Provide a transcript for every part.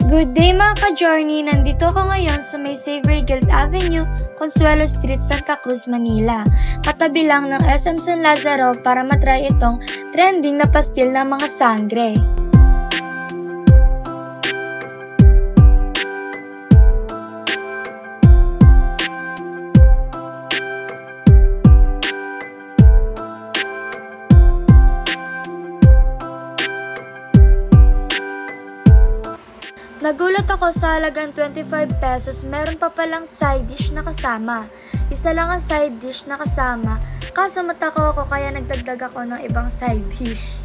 Good day mga ka-journey! Nandito ko ngayon sa may Xavier Guild Avenue, Consuelo Street, Santa Cruz, Manila. Katabi lang ng SM San Lazaro para matry itong trending na pastil ng mga sangre. Nagulat ako sa halagang 25 pesos, meron pa palang side dish na kasama. Isa lang ang side dish na kasama, kaso matakaw ako kaya nagdagdag ako ng ibang side dish.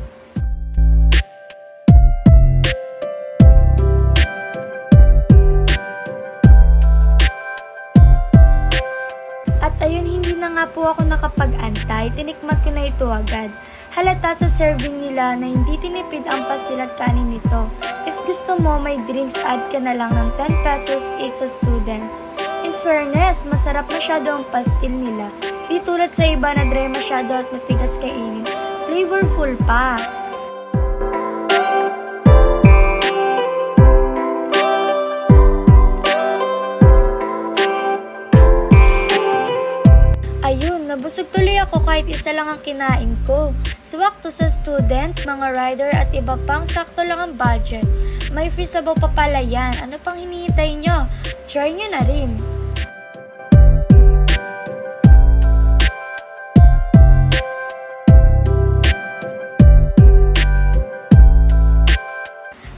At ayun, hindi na nga po ako nakapag-antay, tinikmat ko na ito agad. Halata sa serving nila na hindi tinipid ang pastil at kanin nito. If gusto mo, may drinks, add ka na lang ng 10 pesos each sa students. In fairness, masarap masyado ang pastil nila. Di tulad sa iba na dry masyado at matigas kainin. Flavorful pa. Ayun, nabusog tuloy ako kahit isa lang ang kinain ko. Swak to sa student, mga rider at iba pang sakto lang ang budget. May free sabaw pa pala yan. Ano pang hinihintay nyo? Try nyo na rin.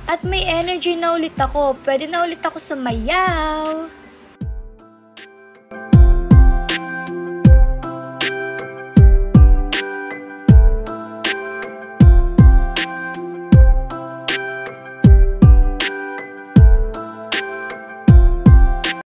At may energy na ulit ako. Pwede na ulit ako sumayaw.